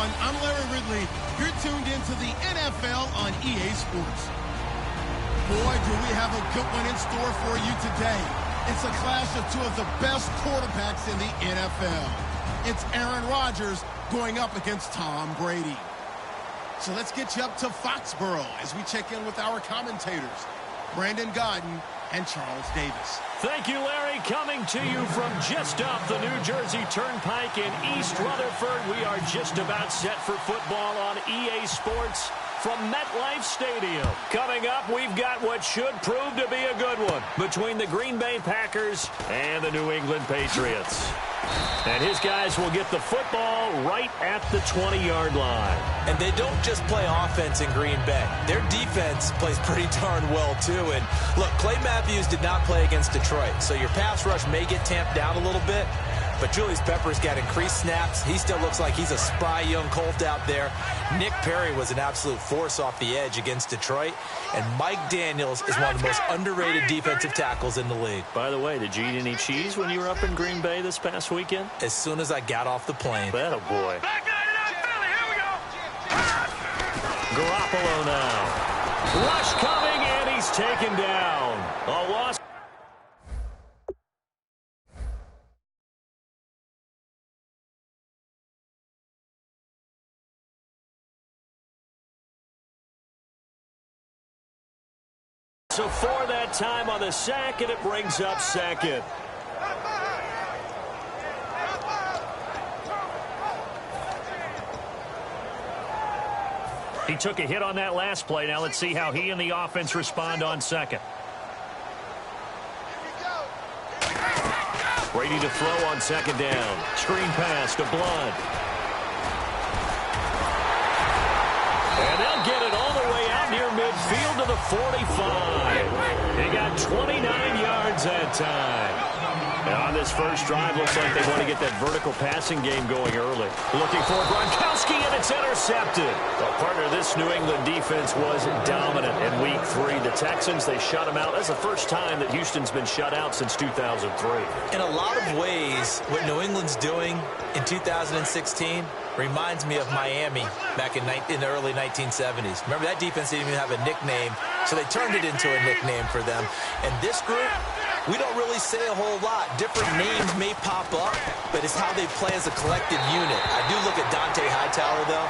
everyone. I'm Larry Ridley. You're tuned into the NFL on EA Sports. Boy, do we have a good one in store for you today. It's a clash of two of the best quarterbacks in the NFL. It's Aaron Rodgers going up against Tom Brady. So let's get you up to Foxborough as we check in with our commentators, Brandon Godden and Charles Davis. Thank you, Larry. Coming to you from just off the New Jersey Turnpike in East Rutherford. We are just about set for football on EA Sports from MetLife Stadium. Coming up, we've got what should prove to be a good one between the Green Bay Packers and the New England Patriots. And his guys will get the football right at the 20-yard line. And they don't just play offense in Green Bay. Their defense plays pretty darn well, too. And look, Clay Matthews did not play against Detroit, so your pass rush may get tamped down a little bit. But Julius Peppers got increased snaps. He still looks like he's a spry young Colt out there. Nick Perry was an absolute force off the edge against Detroit. And Mike Daniels is one of the most underrated defensive tackles in the league. By the way, did you eat any cheese when you were up in Green Bay this past weekend? As soon as I got off the plane. That a boy. Garoppolo now. Rush coming, and he's taken down. A loss. So for that time on the sack, and it brings up second. He took a hit on that last play. Now let's see how he and the offense respond on second. Brady to throw on second down. Screen pass to Blood. And they'll get it all the way out near midfield to the 45. He got 29 yards that time. And on this first drive, looks like they want to get that vertical passing game going early. Looking for Gronkowski, and it's intercepted. Well, partner, this New England defense was dominant in Week 3. The Texans, they shut them out. That's the first time that Houston's been shut out since 2003. In a lot of ways, what New England's doing in 2016 reminds me of Miami back in the early 1970s. Remember, that defense didn't even have a nickname, so they turned it into a nickname for them. And this group, we don't really say a whole lot. Different names may pop up, but it's how they play as a collective unit. I do look at Dante Hightower, though,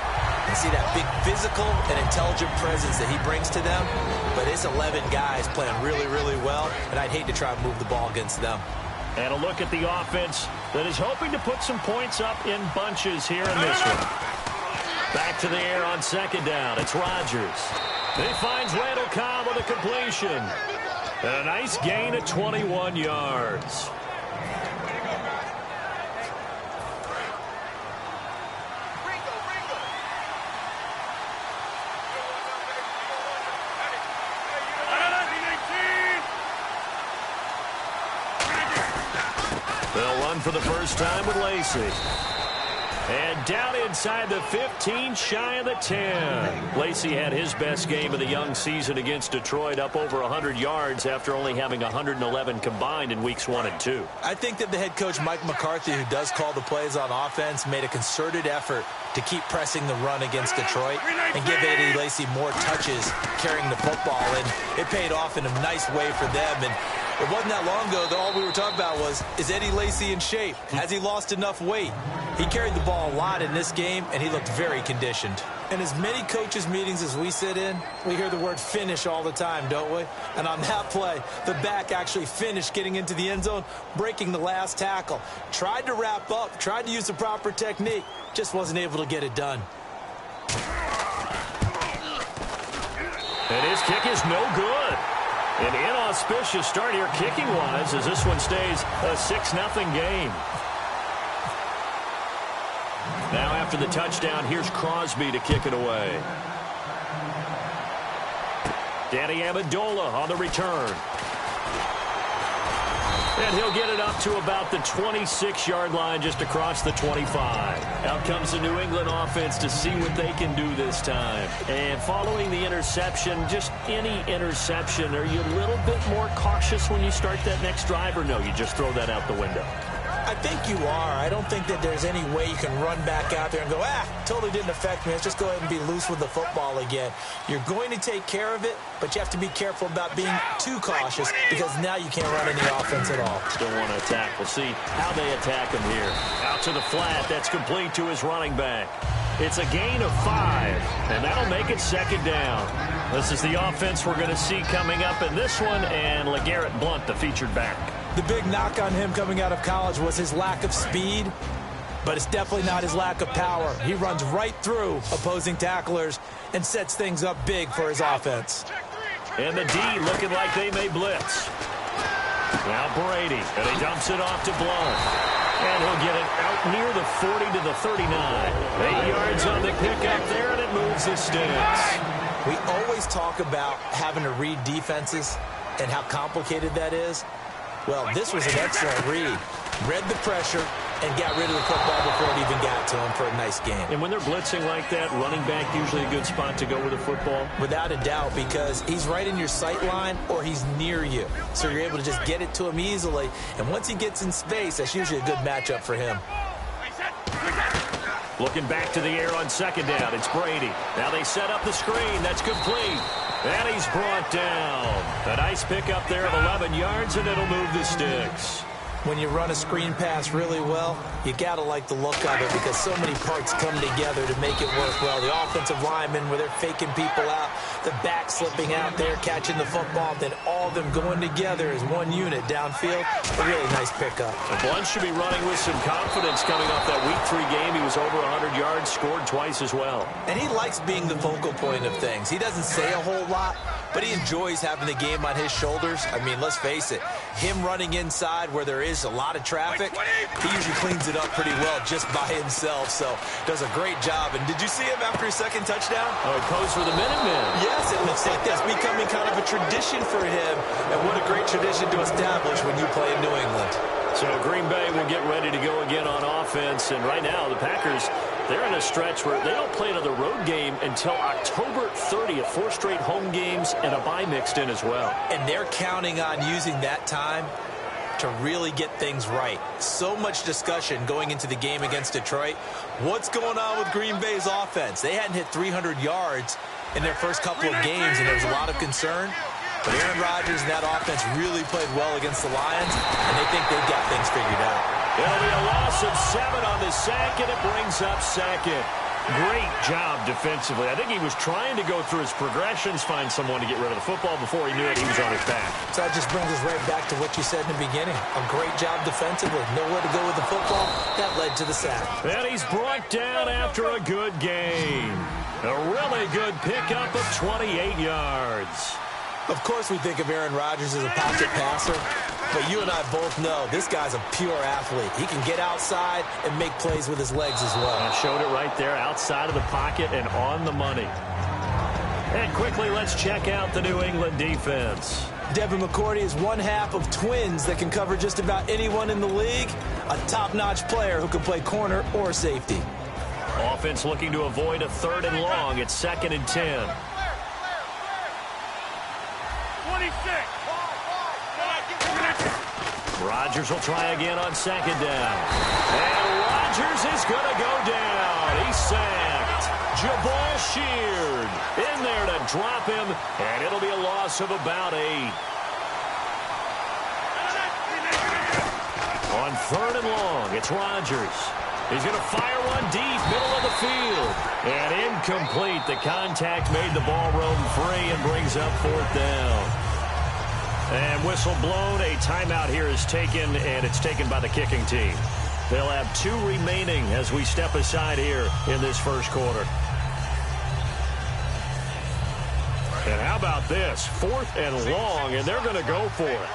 and see that big physical and intelligent presence that he brings to them. But it's 11 guys playing really, really well, and I'd hate to try and move the ball against them. And a look at the offense that is hoping to put some points up in bunches here in this one. Back to the air on second down. It's Rodgers. He finds Randall Cobb with a completion. And a nice gain of 21 yards. They'll run for the first time with Lacey. And down inside the 15, shy of the 10. Lacey had his best game of the young season against Detroit, up over 100 yards after only having 111 combined in weeks 1 and 2. I think that the head coach, Mike McCarthy, who does call the plays on offense, made a concerted effort to keep pressing the run against Detroit and give Eddie Lacy more touches carrying the football. And it paid off in a nice way for them. And it wasn't that long ago that all we were talking about was, is Eddie Lacy in shape? Has he lost enough weight? He carried the ball a lot in this game, and he looked very conditioned. In as many coaches' meetings as we sit in, we hear the word finish all the time, don't we? And on that play, the back actually finished getting into the end zone, breaking the last tackle. Tried to wrap up, tried to use the proper technique, just wasn't able to get it done. And his kick is no good. An inauspicious start here kicking-wise as this one stays a 6-0 game. Now after the touchdown, here's Crosby to kick it away. Danny Amendola on the return. And he'll get it up to about the 26-yard line just across the 25. Out comes the New England offense to see what they can do this time. And following the interception, just any interception, are you a little bit more cautious when you start that next drive, or no, you just throw that out the window? I think you are. I don't think that there's any way you can run back out there and go, totally didn't affect me. Let's just go ahead and be loose with the football again. You're going to take care of it, but you have to be careful about being too cautious because now you can't run any offense at all. Still want to attack. We'll see how they attack him here. Out to the flat. That's complete to his running back. It's a gain of 5, and that'll make it second down. This is the offense we're going to see coming up in this one, and LeGarrette Blount, the featured back. The big knock on him coming out of college was his lack of speed, but it's definitely not his lack of power. He runs right through opposing tacklers and sets things up big for his offense. And the D looking like they may blitz. Now Brady, and he dumps it off to Blount. And he'll get it out near the 40 to the 39. 8 yards on the pickup there, and it moves the sticks. We always talk about having to read defenses and how complicated that is. Well, this was an excellent read. Read the pressure and got rid of the football before it even got to him for a nice game. And when they're blitzing like that, running back usually a good spot to go with the football? Without a doubt, because he's right in your sight line or he's near you. So you're able to just get it to him easily. And once he gets in space, that's usually a good matchup for him. Looking back to the air on second down. It's Brady. Now they set up the screen. That's complete. And he's brought down. A nice pickup there of 11 yards, and it'll move the sticks. When you run a screen pass really well, you got to like the look of it because so many parts come together to make it work well. The offensive linemen, where they're faking people out, the back slipping out there, catching the football, then all of them going together as one unit downfield. A really nice pickup. Blount should be running with some confidence coming off that Week 3 game. He was over 100 yards, scored twice as well. And he likes being the focal point of things. He doesn't say a whole lot, but he enjoys having the game on his shoulders. I mean, let's face it, him running inside where there is a lot of traffic, he usually cleans it up pretty well just by himself, so does a great job. And did you see him after his second touchdown? Oh, he posed for the Minutemen. Yes, it looks like that's becoming kind of a tradition for him, and what a great tradition to establish when you play in New England. So Green Bay will get ready to go again on offense, and right now the Packers, they're in a stretch where they don't play another road game until October 30th. 4 straight home games and a bye mixed in as well. And they're counting on using that time to really get things right. So much discussion going into the game against Detroit. What's going on with Green Bay's offense? They hadn't hit 300 yards in their first couple of games, and there was a lot of concern. But Aaron Rodgers and that offense really played well against the Lions, and they think they've got things figured out. It'll be a loss of 7 on the sack, and it brings up second. Great job defensively. I think he was trying to go through his progressions, find someone to get rid of the football. Before he knew it, he was on his back. So that just brings us right back to what you said in the beginning. A great job defensively. Nowhere to go with the football. That led to the sack. And he's brought down after a good game. A really good pickup of 28 yards. Of course we think of Aaron Rodgers as a pocket passer, but you and I both know this guy's a pure athlete. He can get outside and make plays with his legs as well. I showed it right there, outside of the pocket and on the money. And quickly, let's check out the New England defense. Devin McCourty is one half of twins that can cover just about anyone in the league. A top-notch player who can play corner or safety. Offense looking to avoid a 3rd and long. It's 2nd and 10. 26. Rodgers will try again on 2nd down. And Rodgers is going to go down. He's sacked. Jabal Sheard in there to drop him, and it'll be a loss of about 8. On 3rd and long, it's Rodgers. He's going to fire one deep, middle of the field. And incomplete. The contact made the ball roam free and brings up 4th down. And whistle blown. A timeout here is taken, and it's taken by the kicking team. They'll have 2 remaining as we step aside here in this first quarter. And how about this? 4th and long, and they're going to go for it.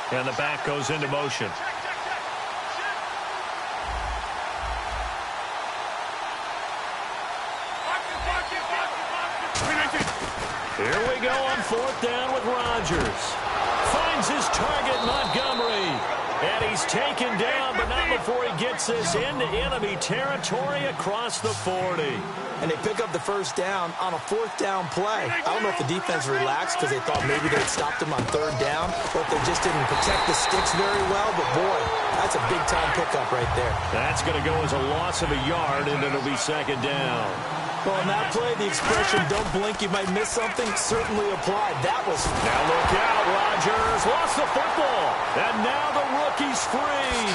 And the back goes into motion. Here we go on 4th down with Rodgers. Finds his target, Montgomery. And he's taken down, but not before he gets this into enemy territory across the 40. And they pick up the first down on a fourth down play. I don't know if the defense relaxed because they thought maybe they'd stopped him on third down, or if they just didn't protect the sticks very well. But, boy, that's a big-time pickup right there. That's going to go as a loss of a yard, and it'll be second down. Well, in that play, the expression, don't blink, you might miss something, certainly applied. That was... Now look out, Rodgers lost the football. And now the rookie's free.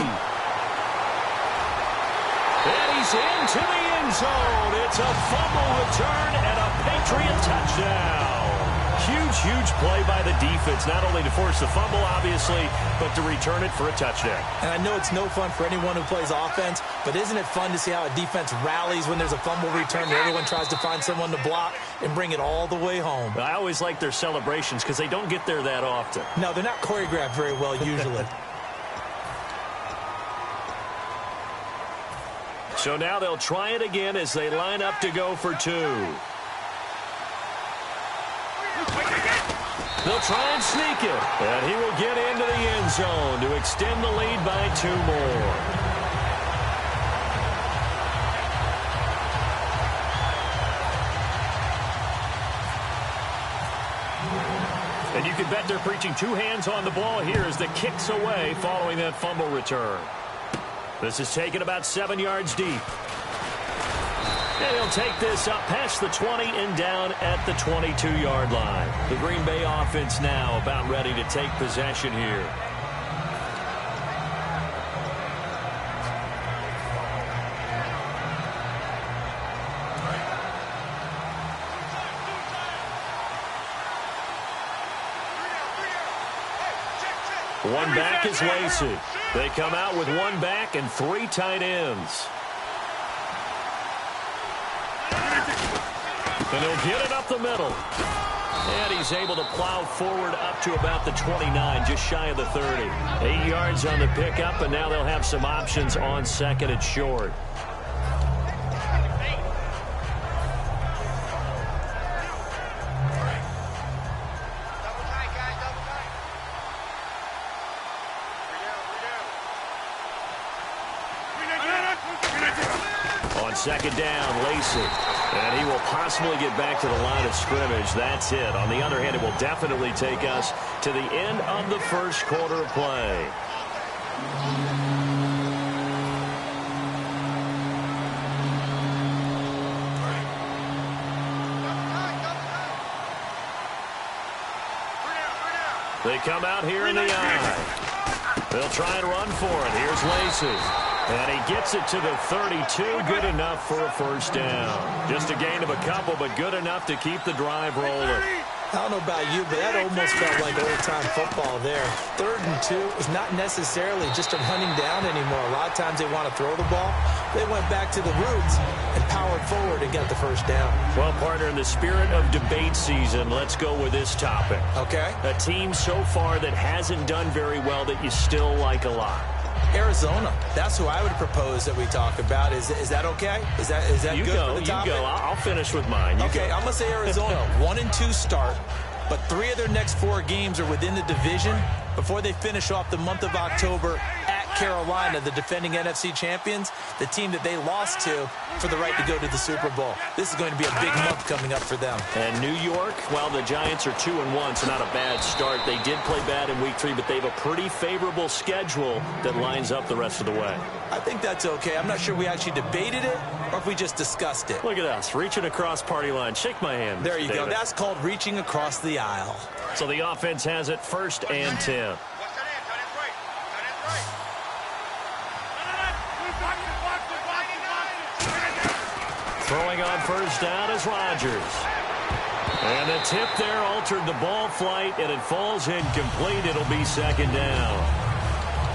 And he's into the end zone. It's a fumble return and a Patriot touchdown. Huge play by the defense, not only to force the fumble, obviously, but to return it for a touchdown. And I know it's no fun for anyone who plays offense, but isn't it fun to see how a defense rallies when there's a fumble return and everyone tries to find someone to block and bring it all the way home? I always like their celebrations because they don't get there that often. No, they're not choreographed very well usually. So now they'll try it again as they line up to go for two. They'll try and sneak it, and he will get into the end zone to extend the lead by 2 more. And you can bet they're preaching 2 hands on the ball here as the kick's away following that fumble return. This is taken about 7 yards deep. And he'll take this up past the 20 and down at the 22-yard line. The Green Bay offense now about ready to take possession here. One back is Lacey. They come out with 1 back and 3 tight ends. And he'll get it up the middle. And he's able to plow forward up to about the 29, just shy of the 30. 8 yards on the pickup, and now they'll have some options on second and short. On second down, Lacey. And he will possibly get back to the line of scrimmage. That's it. On the other hand, it will definitely take us to the end of the first quarter of play. They come out here in the eye. They'll try and run for it. Here's Lacey. And he gets it to the 32. Good enough for a first down. Just a gain of a couple, but good enough to keep the drive rolling. I don't know about you, but that almost felt like old-time football there. 3rd and 2 is not necessarily just a running down anymore. A lot of times they want to throw the ball. They went back to the roots and powered forward and got the first down. Well, partner, in the spirit of debate season, let's go with this topic. Okay. A team so far that hasn't done very well that you still like a lot. Arizona. That's who I would propose that we talk about. Is that okay? Is that you good go, for the topic? You go. I'll finish with mine. You okay, go. I'm going to say Arizona. 1-2 start, but 3 of their next 4 games are within the division before they finish off the month of October at Carolina, the defending NFC champions, the team that they lost to for the right to go to the Super Bowl. This is going to be a big month coming up for them. And New York, well, the Giants are 2-1, so not a bad start. They did play bad in week 3, but they have a pretty favorable schedule that lines up the rest of the way. I think that's okay. I'm not sure we actually debated it or if we just discussed it. Look at us, reaching across party line. Shake my hand. There you David. go. That's called reaching across the aisle. So the offense has it 1st and 10. Throwing on first down is Rodgers. And the tip there altered the ball flight, and it falls incomplete. It'll be second down.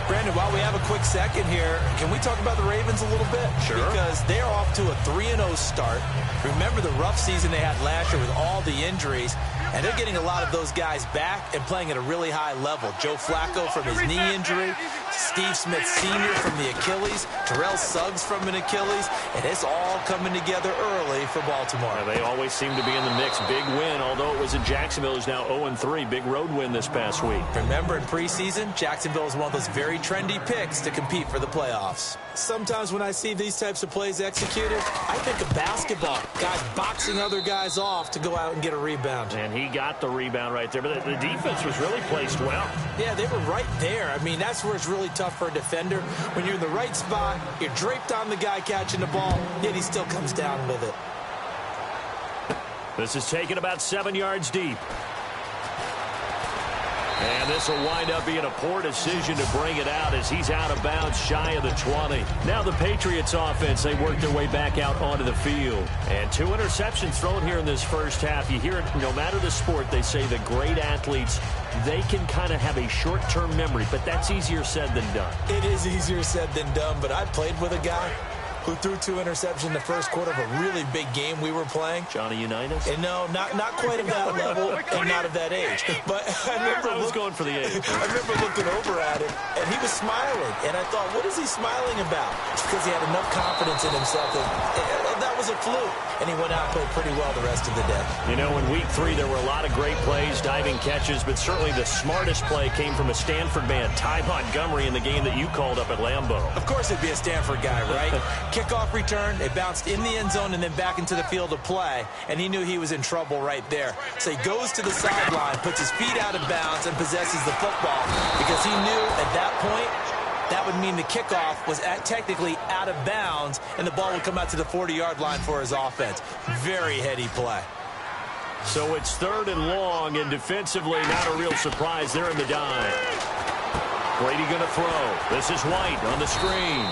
Brandon, while we have a quick second here, can we talk about the Ravens a little bit? Sure. Because they are off to a 3-0 start. Remember the rough season they had last year with all the injuries. And they're getting a lot of those guys back and playing at a really high level. Joe Flacco from his knee injury, Steve Smith Sr. from the Achilles, Terrell Suggs from an Achilles, and it's all coming together early for Baltimore. Yeah, they always seem to be in the mix. Big win, although it was in Jacksonville, who's now 0-3. Big road win this past week. Remember in preseason, Jacksonville was one of those very trendy picks to compete for the playoffs. Sometimes when I see these types of plays executed, I think of basketball. Guys boxing other guys off to go out and get a rebound. And he got the rebound right there, but the defense was really placed well. Yeah, they were right there. I mean, that's where it's really tough for a defender. When you're in the right spot, you're draped on the guy catching the ball, yet he still comes down with it. This is taken about 7 yards deep. And this will wind up being a poor decision to bring it out as he's out of bounds shy of the 20. Now the Patriots offense, they work their way back out onto the field. And 2 interceptions thrown here in this first half. You hear it, no matter the sport, they say the great athletes, they can kind of have a short-term memory, but that's easier said than done. It is easier said than done, but I played with a guy who threw 2 interceptions in the first quarter of a really big game we were playing. Johnny Unitas? And no, not quite of that level and not of that age. But I was going for the age. I remember looking over at him, and he was smiling. And I thought, what is he smiling about? It's because he had enough confidence in himself that was a fluke. And he went out and played pretty well the rest of the day. You know, in week 3, there were a lot of great plays, diving catches, but certainly the smartest play came from a Stanford man, Ty Montgomery, in the game that you called up at Lambeau. Of course it'd be a Stanford guy, right? Kickoff return, it bounced in the end zone and then back into the field of play, and he knew he was in trouble right there. So he goes to the sideline, puts his feet out of bounds, and possesses the football because he knew at that point that would mean the kickoff was technically out of bounds, and the ball would come out to the 40-yard line for his offense. Very heady play. So it's 3rd and long, and defensively, not a real surprise. They're in the dime. Brady going to throw. This is White on the screen.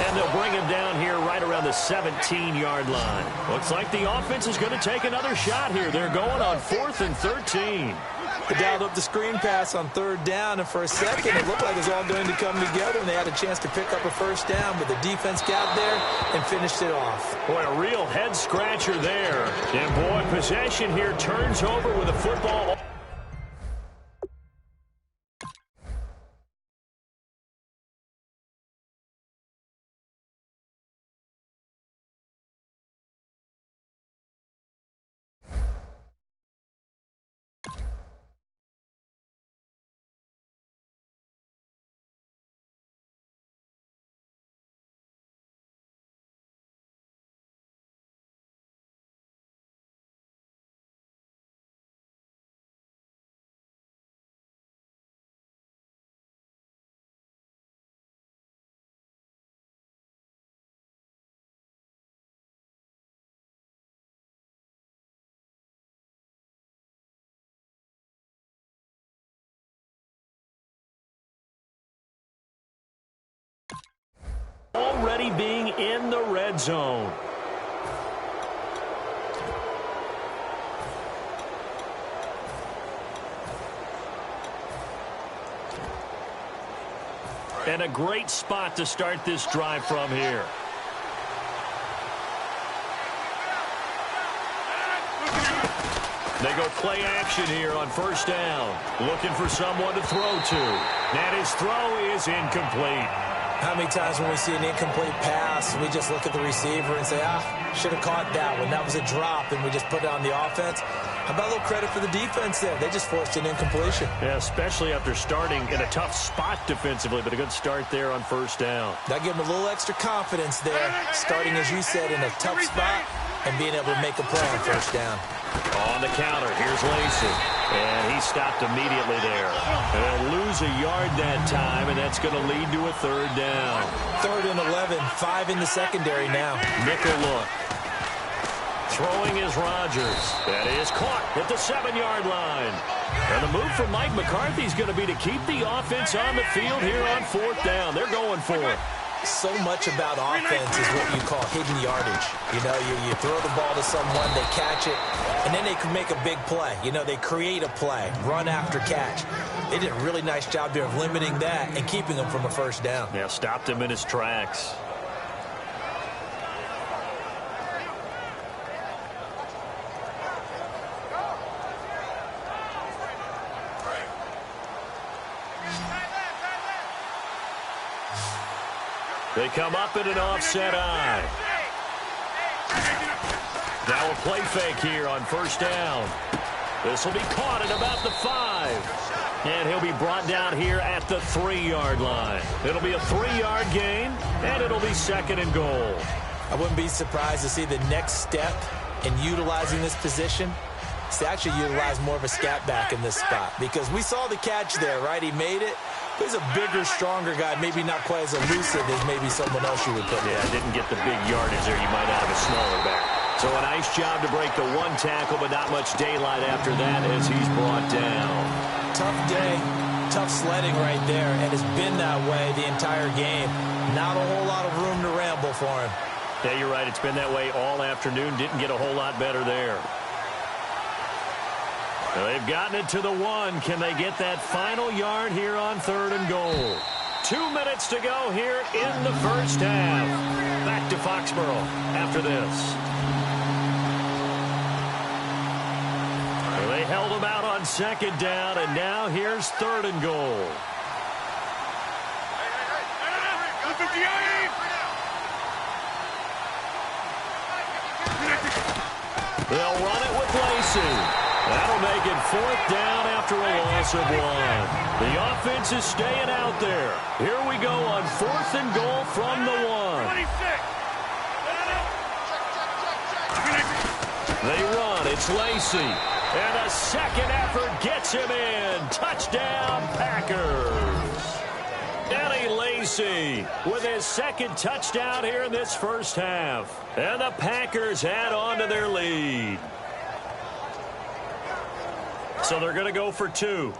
And they'll bring him down here right around the 17-yard line. Looks like the offense is going to take another shot here. They're going on 4th and 13. They dialed up the screen pass on 3rd down, and for a second it looked like it was all going to come together, and they had a chance to pick up a first down, but the defense got there and finished it off. Boy, a real head-scratcher there. And, boy, possession here turns over with a football. Already being in the red zone. And a great spot to start this drive from here. They go play action here on 1st down. Looking for someone to throw to. And his throw is incomplete. How many times when we see an incomplete pass, we just look at the receiver and say, should have caught that one. That was a drop, and we just put it on the offense. How about a little credit for the defense there? They just forced an incompletion. Yeah, especially after starting in a tough spot defensively, but a good start there on 1st down. That gave them a little extra confidence there, starting, as you said, in a tough spot and being able to make a play on 1st down. On the counter, here's Lacey. And he stopped immediately there. And they'll lose a yard that time, and that's going to lead to a 3rd down. 3rd and 11, 5 in the secondary now. Nickel look. Throwing is Rodgers. That is caught at the 7-yard line. And the move from Mike McCarthy is going to be to keep the offense on the field here on 4th down. They're going for it. So much about offense is what you call hidden yardage. You know, you throw the ball to someone, they catch it, and then they can make a big play. You know, they create a play, run after catch. They did a really nice job there of limiting that and keeping him from a 1st down. Yeah, stopped him in his tracks. They come up in an offset eye. Now a play fake here on first down. This will be caught at about the 5. And he'll be brought down here at the 3-yard line. It'll be a 3-yard gain, and it'll be second and goal. I wouldn't be surprised to see the next step in utilizing this position is to actually utilize more of a scat back in this spot. Because we saw the catch there, right? He made it. He's a bigger, stronger guy, maybe not quite as elusive as maybe someone else you would put there. Yeah, didn't get the big yardage there. You might have a smaller back. So a nice job to break the 1 tackle, but not much daylight after that as he's brought down. Tough day, tough sledding right there, and it's been that way the entire game. Not a whole lot of room to ramble for him. Yeah, you're right. It's been that way all afternoon. Didn't get a whole lot better there. Well, they've gotten it to the 1. Can they get that final yard here on 3rd and goal? 2 minutes to go here in the first half. Back to Foxborough after this. Well, they held them out on 2nd down, and now here's 3rd and goal. They'll run it with Lacey. That'll make it 4th down after a loss of 1. The offense is staying out there. Here we go on 4th and goal from the 1. They run. It's Lacey. And a second effort gets him in. Touchdown, Packers. Eddie Lacey with his 2nd touchdown here in this first half. And the Packers add on to their lead. So they're going to go for 2.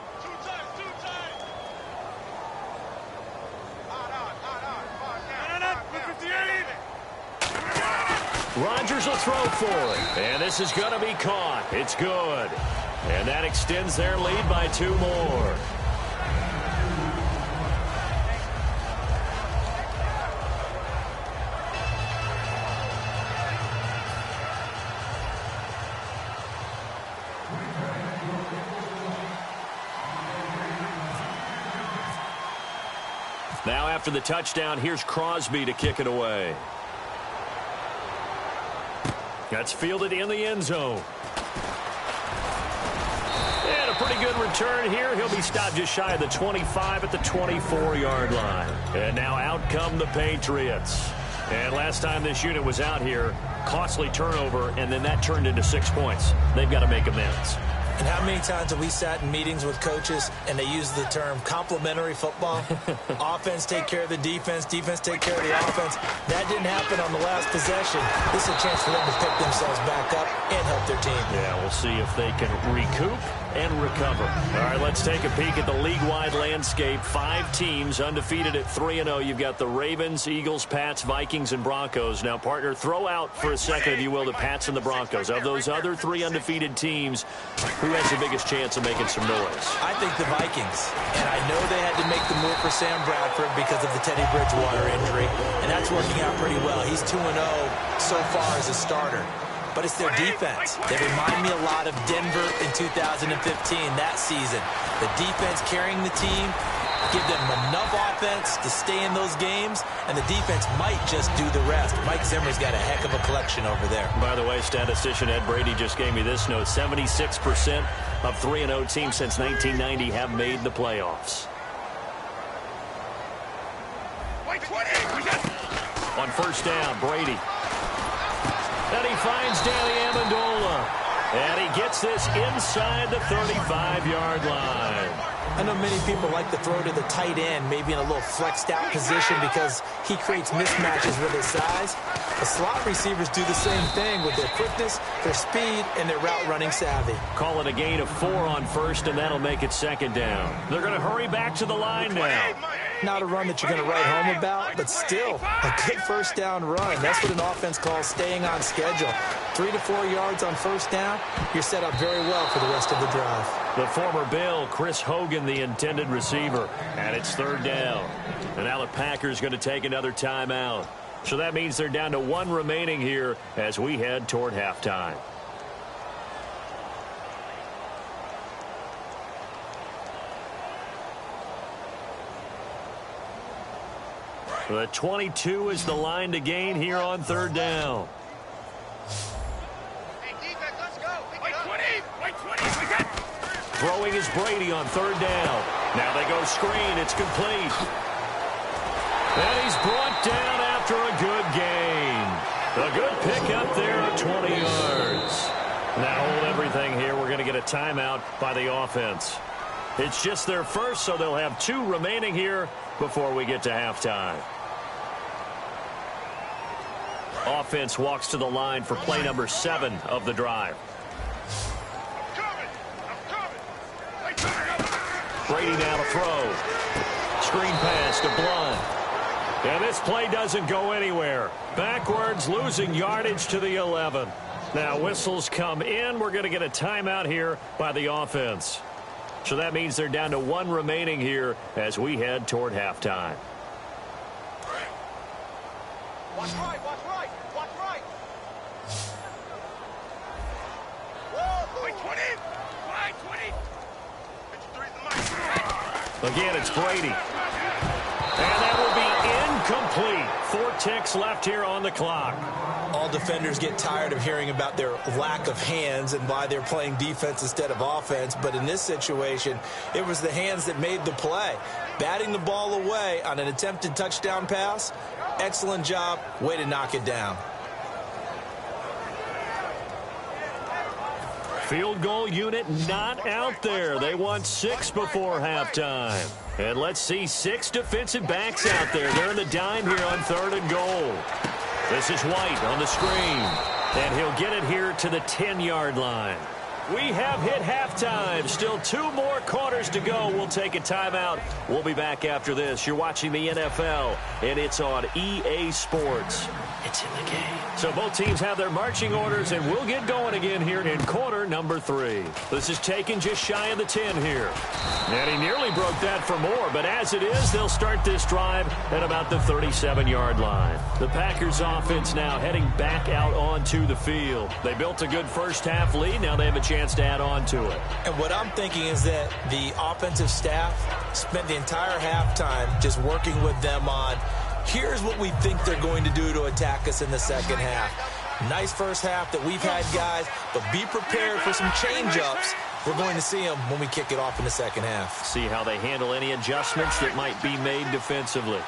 Rodgers will throw for it. And this is going to be caught. It's good. And that extends their lead by 2 more. Now after the touchdown, here's Crosby to kick it away. That's fielded in the end zone. And a pretty good return here. He'll be stopped just shy of the 25 at the 24-yard line. And now out come the Patriots. And last time this unit was out here, costly turnover, and then that turned into 6 points. They've got to make amends. And how many times have we sat in meetings with coaches and they use the term complementary football? Offense take care of the defense, defense take care of the offense. That didn't happen on the last possession. This is a chance for them to pick themselves back up and help their team. Yeah, we'll see if they can recoup and recover. All right, let's take a peek at the league-wide landscape. 5 teams undefeated at 3-0. You've got the Ravens, Eagles, Pats, Vikings, and Broncos. Now, partner, throw out for a second, if you will, the Pats and the Broncos. Of those other 3 undefeated teams, who has the biggest chance of making some noise? I think the Vikings. And I know they had to make the move for Sam Bradford because of the Teddy Bridgewater injury. And that's working out pretty well. He's 2-0 so far as a starter. But it's their defense. They remind me a lot of Denver in 2015, that season. The defense carrying the team, give them enough offense to stay in those games, and the defense might just do the rest. Mike Zimmer's got a heck of a collection over there. By the way, statistician Ed Brady just gave me this note. 76% of 3-0 teams since 1990 have made the playoffs. On first down, Brady. And he finds Danny Amendola. And he gets this inside the 35-yard line. I know many people like to throw to the tight end, maybe in a little flexed out position because he creates mismatches with his size. The slot receivers do the same thing with their quickness, their speed, and their route running savvy. Call it a gain of 4 on first, and that'll make it second down. They're going to hurry back to the line now. Not a run that you're going to write home about, but still a good first down run. That's what an offense calls staying on schedule. 3 to 4 yards on first down, you're set up very well for the rest of the drive. The former Bill, Chris Hogan, the intended receiver. And it's third down. And now the Packers going to take another timeout. So that means they're down to 1 remaining here as we head toward halftime. The 22 is the line to gain here on third down. Hey, defense, let's go. White 20. White 20. Throwing is Brady on third down. Now they go screen. It's complete. And he's brought down after a good gain. A good pickup there at 20 yards. Now hold everything here. We're going to get a timeout by the offense. It's just their first, so they'll have 2 remaining here before we get to halftime. Offense walks to the line for play number 7 of the drive. Brady now to throw. Screen pass to Blunt. And this play doesn't go anywhere. Backwards, losing yardage to the 11. Now whistles come in. We're going to get a timeout here by the offense. So that means they're down to 1 remaining here as we head toward halftime. Watch right, watch right, watch right. Whoa, White 20. White 20. Again, it's Brady. And that will be incomplete. 4 ticks left here on the clock. All defenders get tired of hearing about their lack of hands and why they're playing defense instead of offense. But in this situation, it was the hands that made the play. Batting the ball away on an attempted touchdown pass. Excellent job. Way to knock it down. Field goal unit not out there. They want 6 before halftime. And let's see 6 defensive backs out there. They're in the dime here on 3rd and goal. This is White on the screen. And he'll get it here to the 10-yard line. We have hit halftime. Still 2 more quarters to go. We'll take a timeout. We'll be back after this. You're watching the NFL, and it's on EA Sports. It's in the game. So both teams have their marching orders, and we'll get going again here in quarter number 3. This is taken just shy of the 10 here. And he nearly broke that for more, but as it is, they'll start this drive at about the 37-yard line. The Packers offense now heading back out onto the field. They built a good first-half lead. Now they have a chance to add on to it. And what I'm thinking is that the offensive staff spent the entire halftime just working with them on, here's what we think they're going to do to attack us in the second half. Nice first half that we've had, guys, but be prepared for some change-ups. We're going to see them when we kick it off in the second half. See how they handle any adjustments that might be made defensively.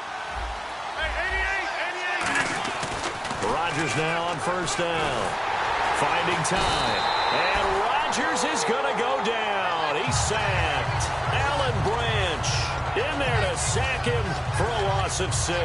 Rodgers now on first down. Finding time. And Rodgers is going to go down. He's sacked. Alan Branch in there to sack him for a loss of 6.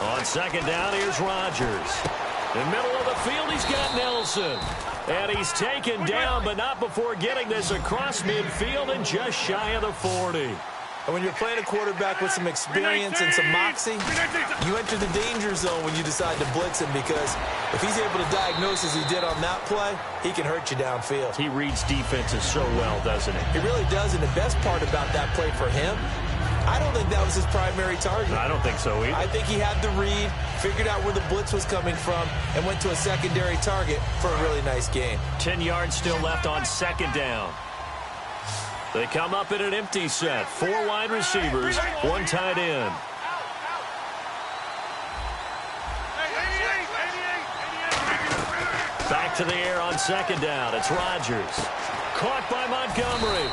On second down, here's Rodgers. In the middle of the field, he's got Nelson. And he's taken down, but not before getting this across midfield and just shy of the 40. And when you're playing a quarterback with some experience and some moxie, you enter the danger zone when you decide to blitz him, because if he's able to diagnose as he did on that play, he can hurt you downfield. He reads defenses so well, doesn't he? He really does, and the best part about that play for him, I don't think that was his primary target. I don't think so either. I think he had the read, figured out where the blitz was coming from, and went to a secondary target for a really nice gain. 10 yards still left on second down. They come up in an empty set. 4 wide receivers, 1 tight end. Back to the air on second down. It's Rodgers. Caught by Montgomery.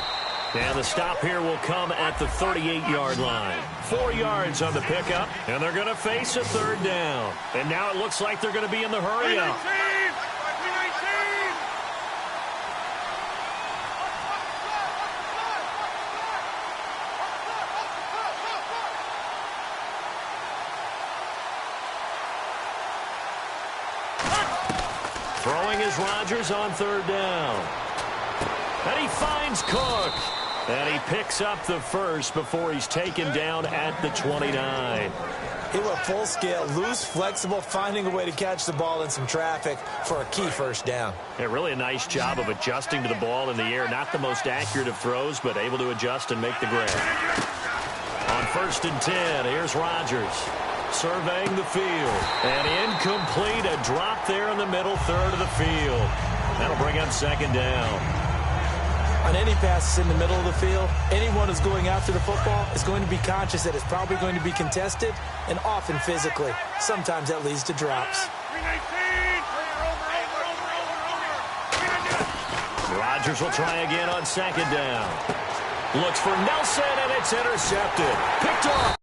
And the stop here will come at the 38-yard line. 4 yards on the pickup, and they're going to face a third down. And now it looks like they're going to be in the hurry-up. Throwing is Rodgers on third down. And he finds Cook. And he picks up the first before he's taken down at the 29. It went full scale, loose, flexible, finding a way to catch the ball in some traffic for a key first down. Yeah, really a nice job of adjusting to the ball in the air. Not the most accurate of throws, but able to adjust and make the grab. On 1st and 10, here's Rodgers surveying the field. And incomplete, a drop there in the middle third of the field. That'll bring up 2nd down. On any passes in the middle of the field, anyone who's going after the football is going to be conscious that it's probably going to be contested and often physically. Sometimes that leads to drops. Rodgers will try again on 2nd down. Looks for Nelson, and it's intercepted. Picked off.